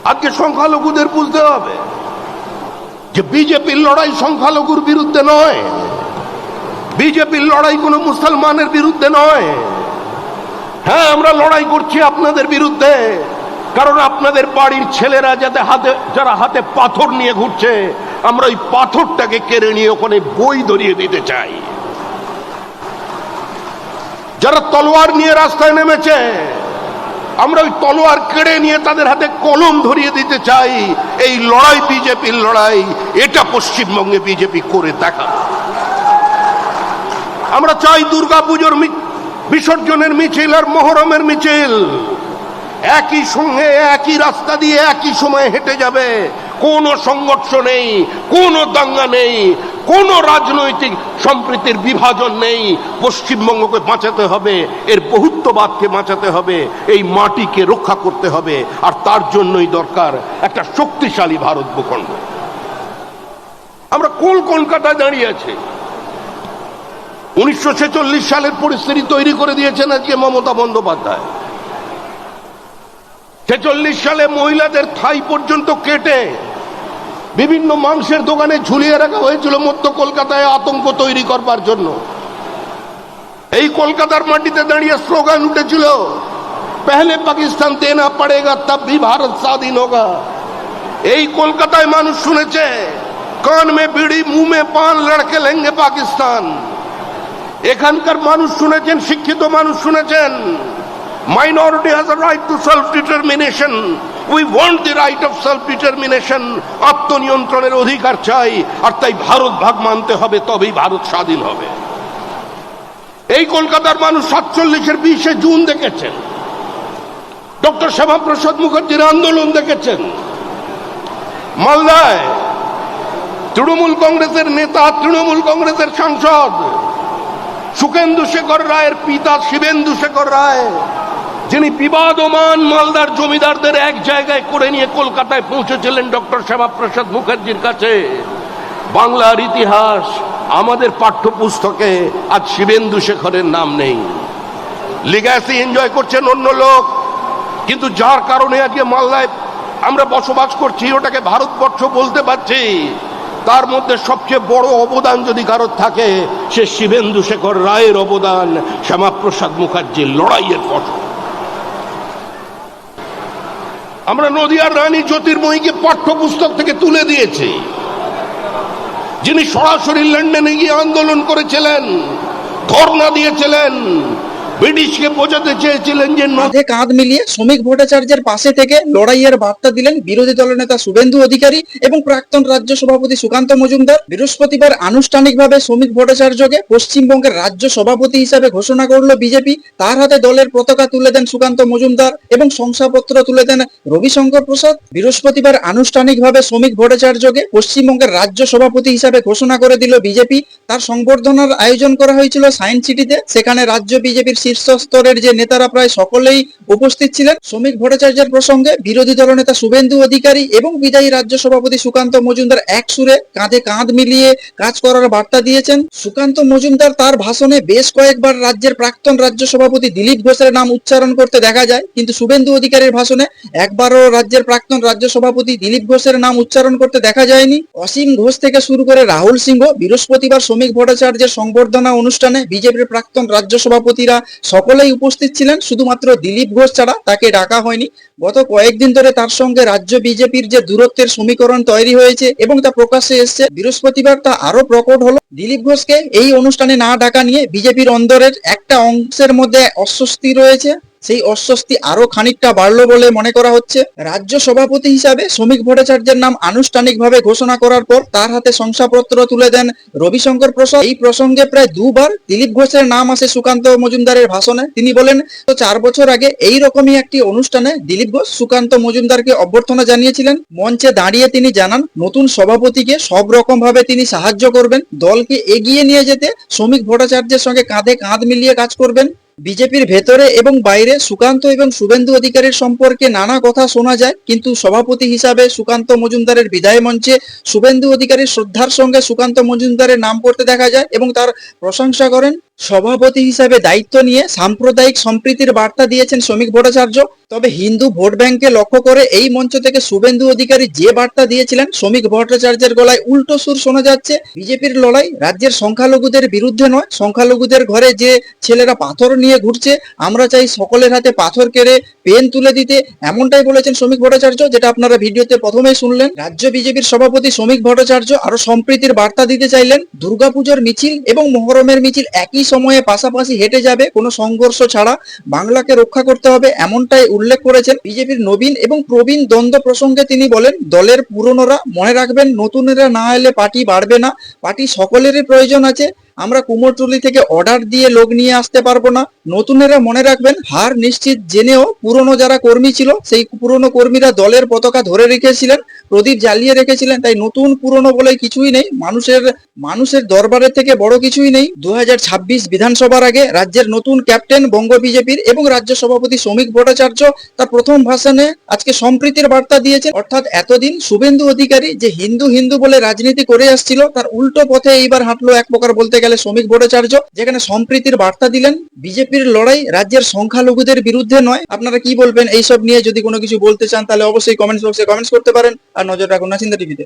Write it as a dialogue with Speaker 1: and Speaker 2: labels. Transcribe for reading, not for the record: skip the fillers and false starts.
Speaker 1: আজকে সংখ্যালঘুদের বুঝতে হবে যে বিজেপির লড়াই সংখ্যালঘুর বিরুদ্ধে নয়, বিজেপির লড়াই কোনো মুসলমানের বিরুদ্ধে নয়। হ্যাঁ, আমরা লড়াই করছি আপনাদের বিরুদ্ধে, কারণ আপনাদের বাড়ির ছেলেরা যারা হাতে পাথর নিয়ে ঘুরছে, আমরা ওই পাথরটাকে কেড়ে নিয়ে ওখানে বই ধরিয়ে দিতে চাই। যারা তলোয়ার নিয়ে রাস্তায় নেমেছে, আমরা ওই তলোয়ার কেড়ে নিয়ে তাদের হাতে কলম ধরিয়ে দিতে চাই। এই লড়াই বিজেপির লড়াই, এটা পশ্চিমবঙ্গে বিজেপি করে দেখা। আমরা চাই দুর্গাপুজোর বিসর্জনের মিছিল আর মহরমের মিছিল একই সঙ্গে একই রাস্তা দিয়ে একই সময় হেঁটে যাবে। কোনো সংঘর্ষ নেই, কোনো দাঙ্গা নেই, কোনো রাজনৈতিক সম্প্রীতির বিভাজন নেই। পশ্চিমবঙ্গকে বাঁচাতে হবে, এর বহুত্ববাদকে বাঁচাতে হবে, এই মাটিকে রক্ষা করতে হবে। আর তার জন্যই দরকার একটা শক্তিশালী ভারত ভূখণ্ড। আমরা কলকাতায় দাঁড়িয়ে আছি। 1946 সালের পরিস্থিতি তৈরি করে দিয়েছেন আজকে মমতা বন্দ্যোপাধ্যায়। 46 সালে মহিলাদের থাই পর্যন্ত কেটে বিভিন্ন মাংসের দোকানে ঝুলিয়ে রাখা হয়েছিল মধ্য কলকাতায় আতঙ্ক তৈরি করবার জন্য। এই কলকাতার মাটিতে দাঁড়িয়ে স্লোগান উঠেছিল, পহলে পাকিস্তান দেনা পড়েগা তব ভি ভারত স্বাধীন হোগা। এই কলকাতায় মানুষ শুনেছে, কান মে বিড়ি মুহ মে পান লড়কে লেঙ্গে পাকিস্তান। এখানকার মানুষ শুনেছেন, শিক্ষিত মানুষ শুনেছেন, minority has a right to self-determination. We want the right of self-determination. আত্মনিয়ন্ত্রণের অধিকার চাই, আর তাই ভারত ভাগ মানতে হবে, তবেই ভারত স্বাধীন হবে। এই কলকাতার মানুষ 47-এর 20 জুন দেখেছেন, ডক্টর শ্যামাপ্রসাদ মুখার্জির আন্দোলন দেখেছেন। মালদায় তৃণমূল কংগ্রেসের নেতা, তৃণমূল কংগ্রেসের সাংসদ সুখেন্দু শেখর রায়ের পিতা শিবেন্দু শেখর রায়, যিনি বিবাদমান মালদার জমিদারদের এক জায়গায় করে নিয়ে কলকাতায় পৌঁছেছিলেন ডক্টর শ্যামাপ্রসাদ মুখার্জির কাছে। বাংলার ইতিহাস আমাদের পাঠ্যপুস্তকে আজ শিবেন্দু শেখরের নাম নেই। লিগ্যাসি এনজয় করছেন অন্য লোক, কিন্তু যার কারণে আজকে মালদায় আমরা বসবাস করছি, ওটাকে ভারতবর্ষ বলতে পারছি, তার মধ্যে সবচেয়ে বড় অবদান যদি কারোর থাকে, সে শিবেন্দু শেখর রায়ের অবদান, শ্যামাপ্রসাদ মুখার্জির লড়াইয়ের ফসল। আমরা নদিয়ার রানী জ্যোতির্ময়ীকে পাঠ্যপুস্তক থেকে তুলে দিয়েছি, যিনি সরাসরি লন্ডনে গিয়ে আন্দোলন করেছিলেন, ধর্ণা দিয়েছিলেন, ব্রিটিশকে বোঝাতে চেয়েছিলেন যে
Speaker 2: কাঁধে কাঁধ মিলিয়ে শ্রমিক ভট্টাচার্যের পাশে থেকে লড়াইয়ের বার্তা দিলেন বিরোধী দলনেতা শুভেন্দু অধিকারী এবং প্রাক্তন রাজ্য সভাপতি সুকান্ত মজুমদার। বৃহস্পতিবার আনুষ্ঠানিকভাবে শ্রমিক ভট্টাচার্যকে পশ্চিমবঙ্গের রাজ্য সভাপতি হিসাবে ঘোষণা করল বিজেপি। তার হাতে দলের পতাকা তুলে দেন সুকান্ত মজুমদার এবং শংসাপত্র তুলে দেন রবিশঙ্কর প্রসাদ। বৃহস্পতিবার আনুষ্ঠানিকভাবে শ্রমিক ভট্টাচার্যকে পশ্চিমবঙ্গের রাজ্য সভাপতি হিসাবে ঘোষণা করে দিল বিজেপি। তার সংবর্ধনার আয়োজন করা হয়েছিল সায়েন্স সিটিতে। সেখানে রাজ্য বিজেপির শীর্ষ স্তরের যে নেতারা প্রায় সকলেই উপস্থিত ছিলেন। শ্রমিক ভট্টাচার্যের প্রসঙ্গে বিরোধী দলনেতা শুভেন্দু অধিকারী এবং বিদায়ী রাজ্য সভাপতি সুকান্ত মজুমদার এক সুরে কাঁধে কাঁধ মিলিয়ে কাজ করার বার্তা দিয়েছেন। সুকান্ত মজুমদার তার ভাষণে বেশ কয়েকবার রাজ্যের প্রাক্তন রাজ্য সভাপতি দিলীপ ঘোষের নাম উচ্চারণ করতে দেখা যায়, কিন্তু শুভেন্দু অধিকারীর ভাষণে একবারও রাজ্যের প্রাক্তন রাজ্য সভাপতি দিলীপ ঘোষের নাম উচ্চারণ করতে দেখা যায়নি। অসীম ঘোষ থেকে শুরু করে রাহুল সিংহ বৃহস্পতিবার শ্রমিক ভট্টাচার্যের সংবর্ধনা অনুষ্ঠানে বিজেপির প্রাক্তন রাজ্য সভাপতিরা সকলেই উপস্থিত ছিলেন। শুধুমাত্র দিলীপ ঘোষ ছাড়া তাকে ডাকা হয়নি। গত কয়েকদিন ধরে তার সঙ্গে রাজ্য বিজেপির যে দূরত্বের সমীকরণ তৈরি হয়েছে এবং তা প্রকাশ্যে এসছে, বৃহস্পতিবার তা আরো প্রকট হলো। দিলীপ ঘোষকে এই অনুষ্ঠানে না ডাকা নিয়ে বিজেপির অন্দরের একটা অংশের মধ্যে অস্বস্তি রয়েছে। সেই অস্বস্তি আরো খানিকটা বাড়লো বলে মনে করা হচ্ছে। রাজ্য সভাপতি হিসাবে শ্রমিক ভট্টাচার্যের নাম আনুষ্ঠানিকভাবে ঘোষণা করার পর তার হাতে শংসাপত্র তুলে দেন রবিশঙ্কর প্রসাদ। এই প্রসঙ্গে প্রায় দুবার দিলীপ ঘোষের নাম আসে সুকান্ত মজুমদারের ভাষণে। তিনি বলেন, তো 4 বছর আগে এই রকমই একটি অনুষ্ঠানে দিলীপ ঘোষ সুকান্ত মজুমদারকে অভ্যর্থনা জানিয়েছিলেন। মঞ্চে দাঁড়িয়ে তিনি জানান, নতুন সভাপতিকে সব রকম ভাবে তিনি সাহায্য করবেন, দলকে এগিয়ে নিয়ে যেতে শ্রমিক ভট্টাচার্যের সঙ্গে কাঁধে কাঁধ মিলিয়ে কাজ করবেন। বিজেপির ভেতরে এবং বাইরে সুকান্ত এবং শুভেন্দু অধিকারীর সম্পর্কে নানা কথা শোনা যায়, কিন্তু সভাপতি হিসাবে সুকান্ত মজুমদারের বিদায় মঞ্চে শুভেন্দু অধিকারীর শ্রদ্ধার সঙ্গে সুকান্ত মজুমদারের নাম করতে দেখা যায় এবং তার প্রশংসা করেন। সভাপতি হিসাবে দায়িত্ব নিয়ে সাম্প্রদায়িক সম্প্রীতির বার্তা দিয়েছেন শ্রমিক ভট্টাচার্য। তবে হিন্দু ভোট ব্যাংকে লক্ষ্য করে এই মঞ্চ থেকে শুভেন্দু অধিকারী যে বার্তা দিয়েছিলেন, শ্রমিক ভট্টাচার্যের গলায় উল্টো সুর শোনা যাচ্ছে। বিজেপির লড়াই রাজ্যের সংখ্যালঘুদের বিরুদ্ধে নয়, সংখ্যালঘুদের ঘরে যে ছেলেরা পাথর নিয়ে ঘুরছে, আমরা চাই সকলের হাতে পাথর কেড়ে পেন তুলে দিতে, এমনটাই বলেছেন শ্রমিক ভট্টাচার্য, যেটা আপনারা ভিডিওতে প্রথমেই শুনলেন। রাজ্য বিজেপির সভাপতি শ্রমিক ভট্টাচার্য আরো সম্প্রীতির বার্তা দিতে চাইলেন। দুর্গাপুজোর মিছিল এবং মহরমের মিছিল একই সময়ে পাশাপাশি হেঁটে যাবে, কোনো সংঘর্ষ ছাড়া। বাংলাকে রক্ষা করতে হবে, এমনটাই উল্লেখ করেছেন। বিজেপির নবীন এবং প্রবীণ দ্বন্দ্ব প্রসঙ্গে তিনি বলেন, দলের পুরনোরা মনে রাখবেন, নতুনেরা না এলে পার্টি বাড়বে না। পার্টি সকলেরই প্রয়োজন আছে। আমরা কুমোরটুলি থেকে অর্ডার দিয়ে লোক নিয়ে আসতে পারবো না। নতুনেরা মনে রাখবেন, হার নিশ্চিত জেনেও পুরনো যারা কর্মী ছিল, সেই পুরনো কর্মীরা দলের পতাকা ধরে রেখেছিলেন, প্রদীপ জ্বালিয়ে রেখেছিলেন। তাই নতুন পুরনো বলে কিছুই নেই। মানুষের দরবারের থেকে বড় কিছুই নেই। 2026 বিধানসভার আগে রাজ্যের নতুন ক্যাপ্টেন বঙ্গ বিজেপির এবং রাজ্য সভাপতি শ্রমিক ভট্টাচার্য তার প্রথম ভাষণে আজকে সম্প্রীতির বার্তা দিয়েছে। অর্থাৎ এতদিন শুভেন্দু অধিকারী যে হিন্দু হিন্দু বলে রাজনীতি করে আসছিল, তার উল্টো পথে এইবার হাঁটলো এক প্রকার বলতে গেলে শ্রমিক ভট্টাচার্য, যেখানে সম্প্রীতির বার্তা দিলেন। বিজেপির লড়াই রাজ্যের সংখ্যালঘুদের বিরুদ্ধে নয়। আপনারা কি বলবেন এইসব নিয়ে? যদি কোনো কিছু বলতে চান তাহলে অবশ্যই কমেন্টস বক্সে কমেন্টস করতে পারেন। আর নজর রাখুন নাচিন্দা টিভিতে।